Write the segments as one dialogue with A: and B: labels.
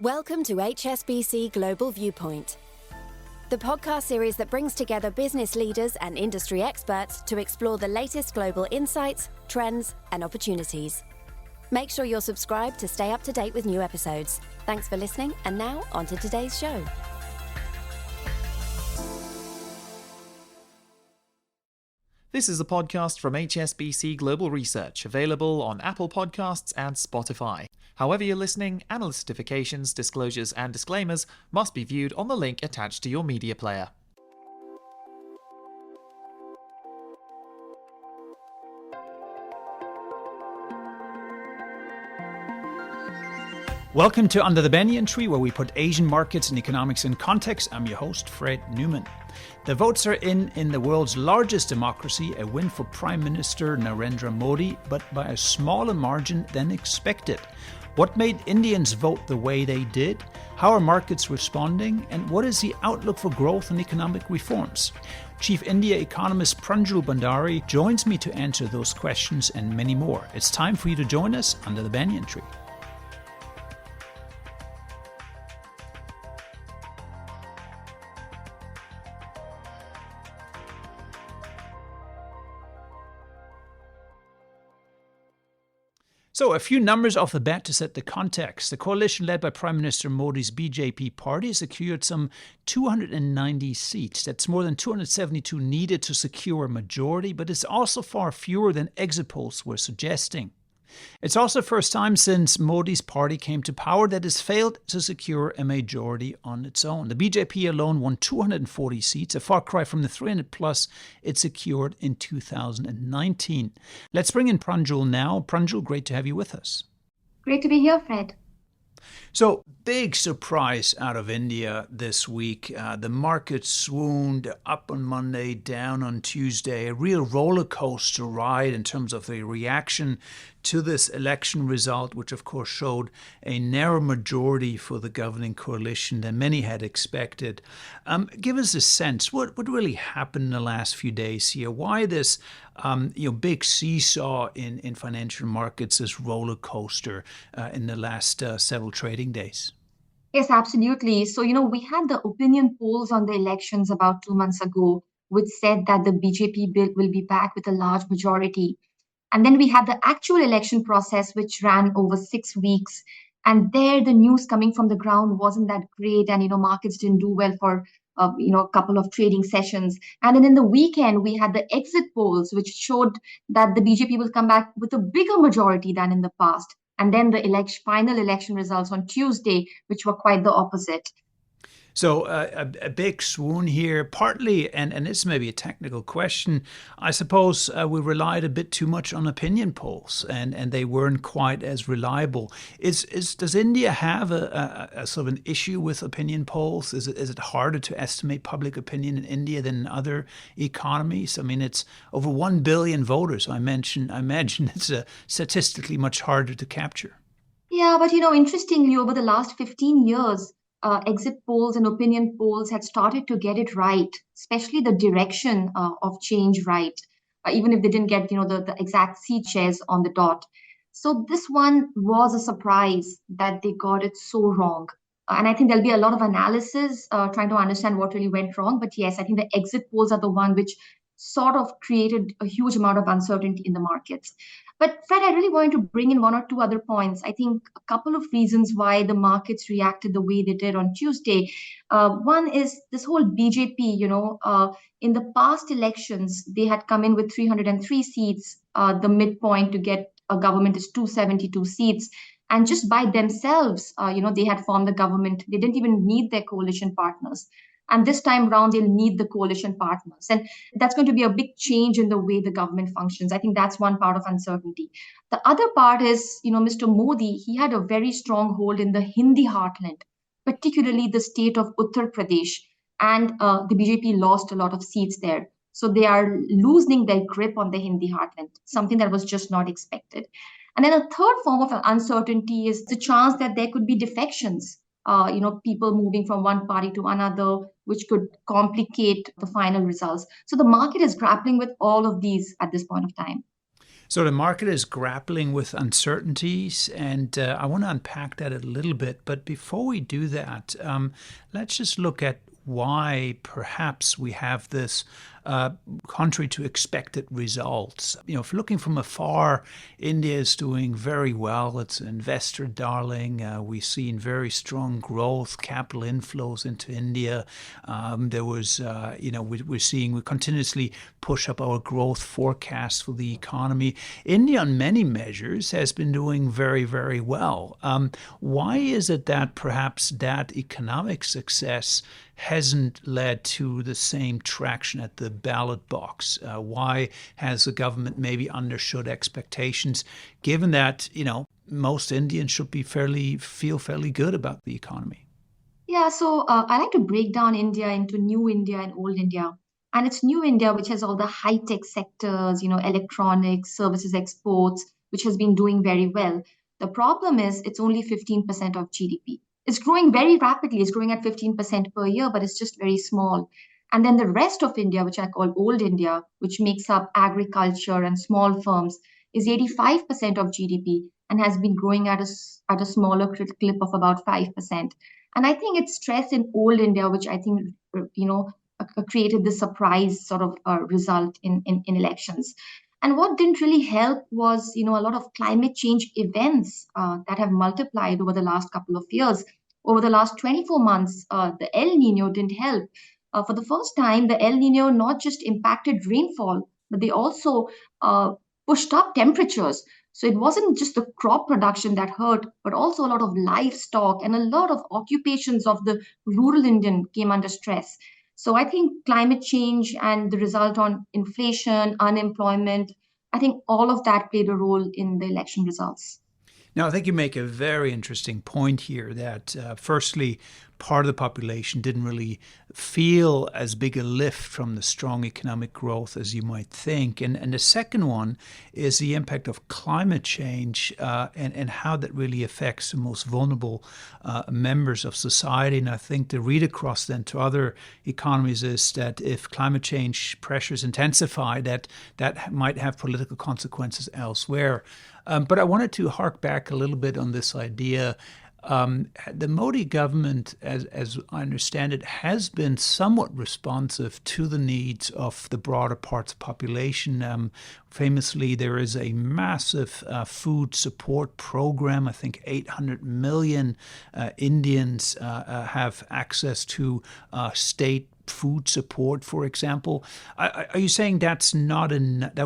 A: Welcome to HSBC Global Viewpoint, the podcast series that brings together business leaders and industry experts to explore the latest global insights, trends, and opportunities. Make sure you're subscribed to stay up to date with new episodes. Thanks for listening, and now on to today's show.
B: This is a podcast from HSBC Global Research, available on Apple Podcasts and Spotify. However you're listening, analyst certifications, disclosures, and disclaimers must be viewed on the link attached to your media player.
C: Welcome to Under the Banyan Tree, where we put Asian markets and economics in context. I'm your host, Fred Newman. The votes are in the world's largest democracy, a win for Prime Minister Narendra Modi, but by a smaller margin than expected. What made Indians vote the way they did? How are markets responding? And what is the outlook for growth and economic reforms? Chief India economist Pranjul Bhandari joins me to answer those questions and many more. It's time for you to join us under the Banyan Tree. So a few numbers off the bat to set the context. The coalition led by Prime Minister Modi's BJP party secured some 290 seats. That's more than 272 needed to secure a majority, but it's also far fewer than exit polls were suggesting. It's also the first time since Modi's party came to power that has failed to secure a majority on its own. The BJP alone won 240 seats, a far cry from the 300 plus it secured in 2019. Let's bring in Pranjul now. Pranjul, great to have you with us.
D: Great to be here, Fred.
C: So, big surprise out of India this week. The market swooned up on Monday, down on Tuesday. A real roller coaster ride in terms of the reaction to this election result, which of course showed a narrow majority for the governing coalition than many had expected. Give us a sense, what really happened in the last few days here? Why this big seesaw in financial markets, this roller coaster in the last several trading days?
D: Yes, absolutely. So, we had the opinion polls on the elections about 2 months ago, which said that the BJP bill will be back with a large majority. And then we had the actual election process, which ran over 6 weeks. And there, the news coming from the ground wasn't that great. And, markets didn't do well for, a couple of trading sessions. And then in the weekend, we had the exit polls, which showed that the BJP will come back with a bigger majority than in the past. And then the final election results on Tuesday, which were quite the opposite.
C: So a big swoon here, partly, and this may be a technical question, I suppose we relied a bit too much on opinion polls, and they weren't quite as reliable. Does India have a sort of an issue with opinion polls? Is it harder to estimate public opinion in India than in other economies? I mean, it's over 1 billion voters. I imagine it's statistically much harder to capture.
D: Yeah, but interestingly, over the last 15 years, exit polls and opinion polls had started to get it right, especially the direction of change right, even if they didn't get, the exact seat shares on the dot. So this one was a surprise that they got it so wrong. And I think there'll be a lot of analysis trying to understand what really went wrong. But yes, I think the exit polls are the one which sort of created a huge amount of uncertainty in the markets. But Fred, I really wanted to bring in one or two other points. I think a couple of reasons why the markets reacted the way they did on Tuesday. One is this whole BJP, in the past elections, they had come in with 303 seats. The midpoint to get a government is 272 seats. And just by themselves, they had formed the government. They didn't even need their coalition partners. And this time around, they'll need the coalition partners. And that's going to be a big change in the way the government functions. I think that's one part of uncertainty. The other part is, Mr. Modi, he had a very strong hold in the Hindi heartland, particularly the state of Uttar Pradesh. And the BJP lost a lot of seats there. So they are loosening their grip on the Hindi heartland, something that was just not expected. And then a third form of uncertainty is the chance that there could be defections. People moving from one party to another, which could complicate the final results. So the market is grappling with all of these at this point of time.
C: So the market is grappling with uncertainties, and I want to unpack that a little bit. But before we do that, let's just look at why perhaps we have this contrary to expected results. If looking from afar, India is doing very well. It's an investor darling. We've seen very strong growth, capital inflows into India. We continuously push up our growth forecasts for the economy. India, on many measures, has been doing very, very well. Why is it that perhaps that economic success hasn't led to the same traction at the ballot box? Why has the government maybe undershot expectations, given that, most Indians should feel fairly good about the economy?
D: Yeah, so I like to break down India into new India and old India. And it's new India, which has all the high tech sectors, electronics, services exports, which has been doing very well. The problem is it's only 15% of GDP. It's growing very rapidly. It's growing at 15% per year, but it's just very small. And then the rest of India, which I call old India, which makes up agriculture and small firms, is 85% of GDP and has been growing at a smaller clip of about 5%. And I think it's stress in old India, which I think, created this surprise sort of result in elections. And what didn't really help was, a lot of climate change events that have multiplied over the last couple of years. Over the last 24 months, the El Nino didn't help. For the first time, the El Nino not just impacted rainfall, but they also uh, pushed up temperatures. So it wasn't just the crop production that hurt, but also a lot of livestock and a lot of occupations of the rural Indian came under stress. So I think climate change and the result on inflation, unemployment, I think all of that played a role in the election results.
C: Now, I think you make a very interesting point here that, firstly, part of the population didn't really feel as big a lift from the strong economic growth as you might think. And the second one is the impact of climate change and how that really affects the most vulnerable members of society. And I think the read across then to other economies is that if climate change pressures intensify, that might have political consequences elsewhere. But I wanted to hark back a little bit on this idea. The Modi government, as I understand it, has been somewhat responsive to the needs of the broader parts of the population. Famously, there is a massive food support program. I think 800 million Indians have access to state food support, for example. Are you saying that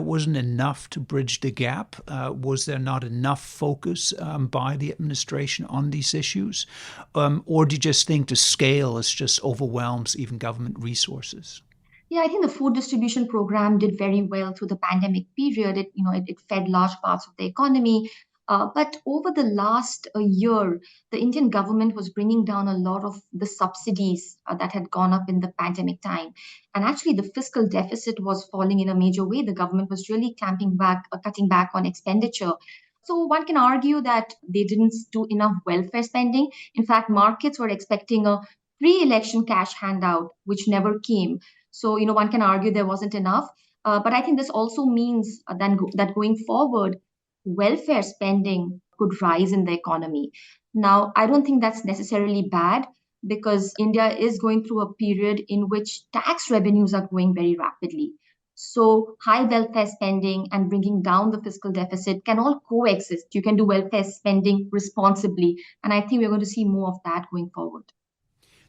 C: wasn't enough to bridge the gap? Was there not enough focus by the administration on these issues? Or do you just think the scale is just overwhelms even government resources?
D: Yeah, I think the food distribution program did very well through the pandemic period. It fed large parts of the economy. But over the last year, the Indian government was bringing down a lot of the subsidies that had gone up in the pandemic time. And actually, the fiscal deficit was falling in a major way. The government was really cutting back on expenditure. So one can argue that they didn't do enough welfare spending. In fact, markets were expecting a pre-election cash handout, which never came. So, one can argue there wasn't enough. But I think this also means that going forward, welfare spending could rise in the economy. Now, I don't think that's necessarily bad because India is going through a period in which tax revenues are growing very rapidly. So, high welfare spending and bringing down the fiscal deficit can all coexist. You can do welfare spending responsibly. And I think we're going to see more of that going forward.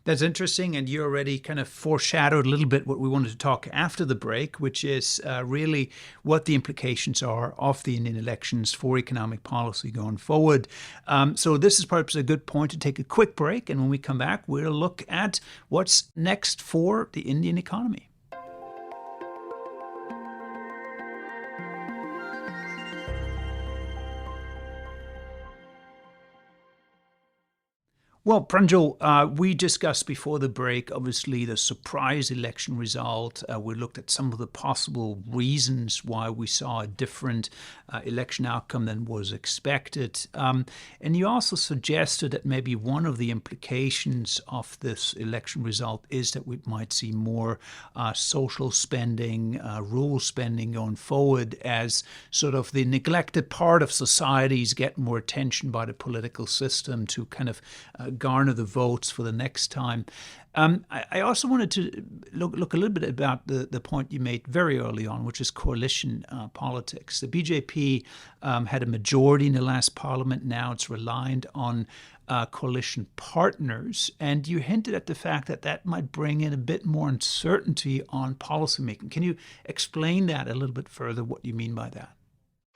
C: That's interesting, and you already kind of foreshadowed a little bit what we wanted to talk after the break, which is really what the implications are of the Indian elections for economic policy going forward. So this is perhaps a good point to take a quick break, and when we come back, we'll look at what's next for the Indian economy. Well, Pranjal, we discussed before the break, obviously, the surprise election result. We looked at some of the possible reasons why we saw a different election outcome than was expected. And you also suggested that maybe one of the implications of this election result is that we might see more social spending, rural spending going forward as sort of the neglected part of societies get more attention by the political system to kind of garner the votes for the next time. I also wanted to look a little bit about the point you made very early on, which is coalition politics. The BJP had a majority in the last parliament. Now it's reliant on coalition partners. And you hinted at the fact that that might bring in a bit more uncertainty on policymaking. Can you explain that a little bit further, what you mean by that?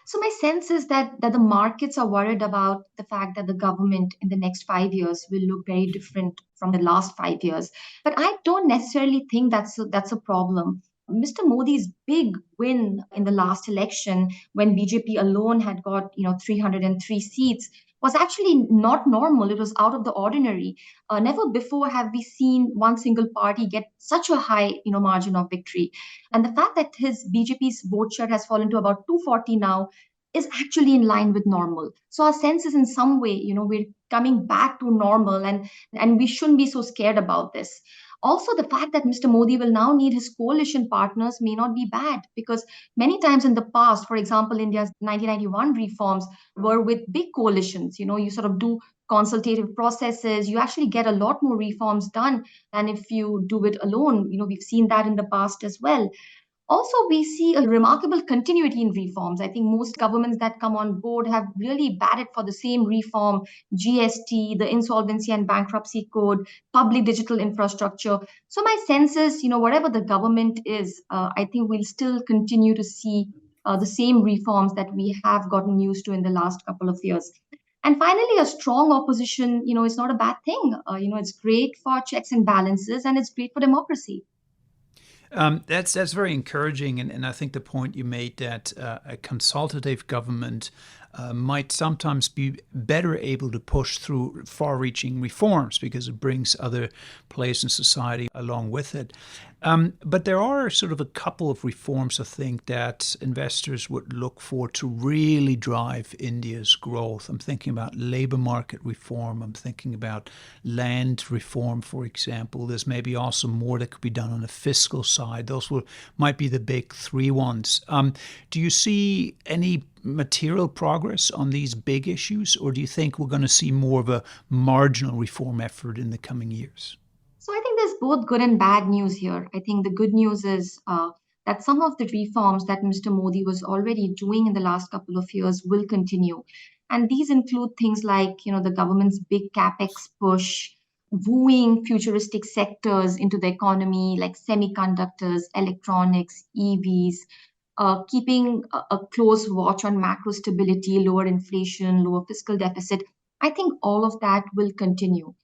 D: So my sense is that the markets are worried about the fact that the government in the next 5 years will look very different from the last 5 years. But I don't necessarily think that's a problem. Mr. Modi's big win in the last election, when BJP alone had got 303 seats, was actually not normal. It was out of the ordinary. Never before have we seen one single party get such a high margin of victory. And the fact that his BJP's vote share has fallen to about 240 now is actually in line with normal. So our sense is in some way, we're coming back to normal, and we shouldn't be so scared about this. Also, the fact that Mr. Modi will now need his coalition partners may not be bad, because many times in the past, for example, India's 1991 reforms were with big coalitions. You sort of do consultative processes, you actually get a lot more reforms done than if you do it alone. We've seen that in the past as well. Also, we see a remarkable continuity in reforms. I think most governments that come on board have really batted for the same reform: GST, the insolvency and bankruptcy code, public digital infrastructure. So my sense is, whatever the government is, I think we'll still continue to see the same reforms that we have gotten used to in the last couple of years. And finally, a strong opposition, is not a bad thing. It's great for checks and balances, and it's great for democracy.
C: That's very encouraging, and I think the point you made that a consultative government might sometimes be better able to push through far-reaching reforms because it brings other players in society along with it. But there are sort of a couple of reforms, I think, that investors would look for to really drive India's growth. I'm thinking about labor market reform. I'm thinking about land reform, for example. There's maybe also more that could be done on the fiscal side. Those might be the big three ones. Do you see any material progress on these big issues, or do you think we're going to see more of a marginal reform effort in the coming years?
D: So I think there's both good and bad news here. I think the good news is that some of the reforms that Mr. Modi was already doing in the last couple of years will continue. And these include things like, the government's big capex push, wooing futuristic sectors into the economy like semiconductors, electronics, EVs, keeping a close watch on macro stability, lower inflation, lower fiscal deficit. I think all of that will continue.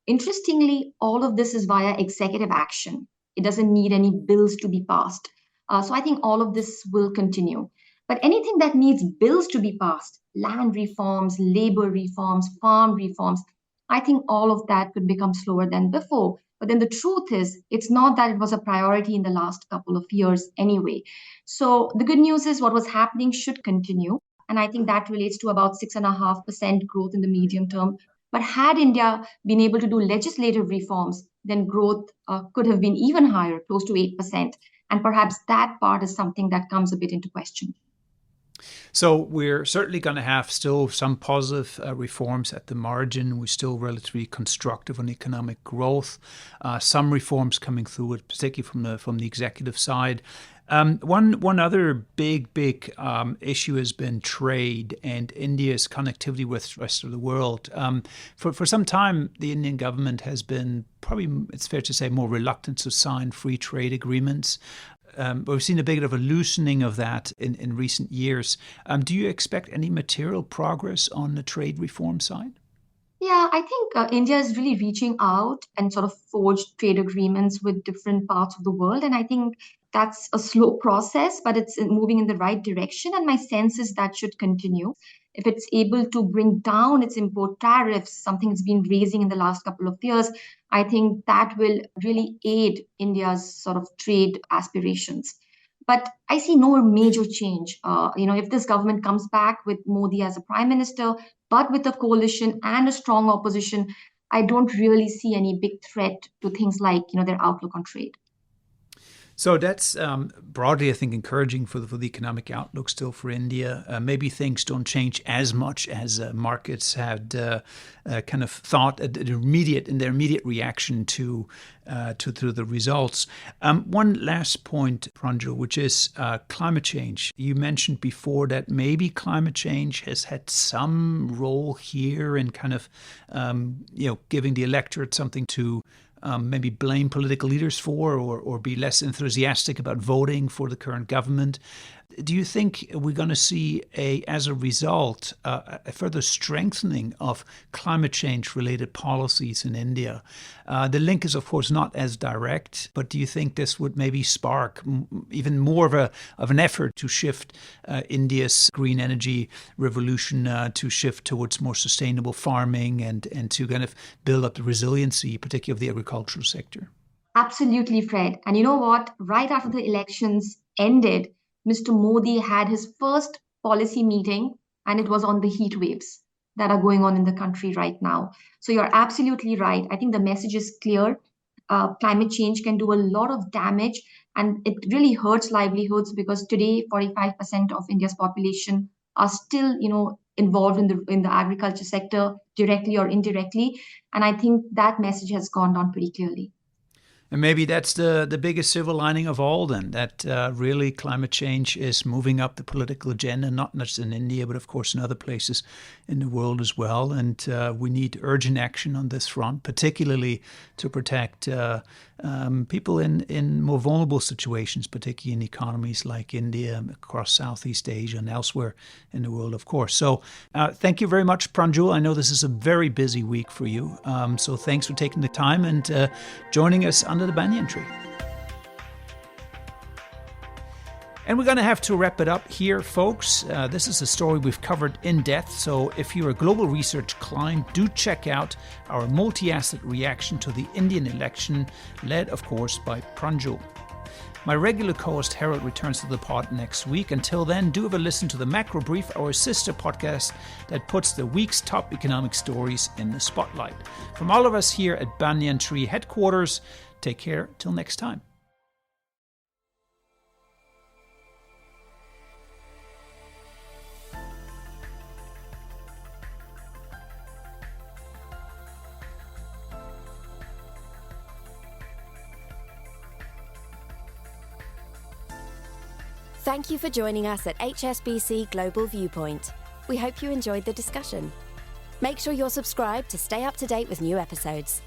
D: Interestingly, all of this is via executive action. It doesn't need any bills to be passed. So I think all of this will continue. But anything that needs bills to be passed, land reforms, labor reforms, farm reforms, I think all of that could become slower than before. But then the truth is, it's not that it was a priority in the last couple of years anyway. So the good news is what was happening should continue. And I think that relates to about 6.5% growth in the medium term. But had India been able to do legislative reforms, then growth could have been even higher, close to 8%. And perhaps that part is something that comes a bit into question.
C: So we're certainly going to have still some positive reforms at the margin. We're still relatively constructive on economic growth. Some reforms coming through, particularly from the executive side. One other big issue has been trade and India's connectivity with the rest of the world. For some time, the Indian government has been probably, it's fair to say, more reluctant to sign free trade agreements. But we've seen a bit of a loosening of that in recent years. Do you expect any material progress on the trade reform side?
D: Yeah, I think India is really reaching out and sort of forged trade agreements with different parts of the world. And I think that's a slow process, but it's moving in the right direction. And my sense is that should continue. if it's able to bring down its import tariffs, something it's been raising in the last couple of years, I think that will really aid India's sort of trade aspirations. But I see no major change. If this government comes back with Modi as a prime minister, but with a coalition and a strong opposition, I don't really see any big threat to things like, their outlook on trade.
C: So that's broadly, I think, encouraging for the economic outlook still for India. Maybe things don't change as much as markets had kind of thought in their immediate reaction to the results. One last point, Pranjul, which is climate change. You mentioned before that maybe climate change has had some role here in kind of giving the electorate something to maybe blame political leaders for, or be less enthusiastic about voting for the current government. Do you think we're going to see, as a result, a further strengthening of climate change-related policies in India? The link is, of course, not as direct, but do you think this would maybe spark even more of an effort to shift India's green energy revolution, to shift towards more sustainable farming and to kind of build up the resiliency, particularly of the agricultural sector?
D: Absolutely, Fred. And you know what? Right after the elections ended, Mr. Modi had his first policy meeting, and it was on the heat waves that are going on in the country right now. So you're absolutely right. I think the message is clear. Climate change can do a lot of damage, and it really hurts livelihoods because today 45% of India's population are still, involved in the agriculture sector, directly or indirectly. And I think that message has gone down pretty clearly.
C: And maybe that's the biggest silver lining of all then, that really climate change is moving up the political agenda, not just in India, but of course in other places in the world as well. And we need urgent action on this front, particularly to protect people in more vulnerable situations, particularly in economies like India, across Southeast Asia and elsewhere in the world, of course. So thank you very much, Pranjul. I know this is a very busy week for you. So thanks for taking the time and joining us under the Banyan Tree. And we're going to have to wrap it up here, folks. This is a story we've covered in depth, so if you're a global research client, do check out our multi-asset reaction to the Indian election, led, of course, by Pranjul. My regular co-host Harold returns to the pod next week. Until then, do have a listen to the Macro Brief, our sister podcast that puts the week's top economic stories in the spotlight. From all of us here at Banyan Tree headquarters, take care till next time.
A: Thank you for joining us at HSBC Global Viewpoint. We hope you enjoyed the discussion. Make sure you're subscribed to stay up to date with new episodes.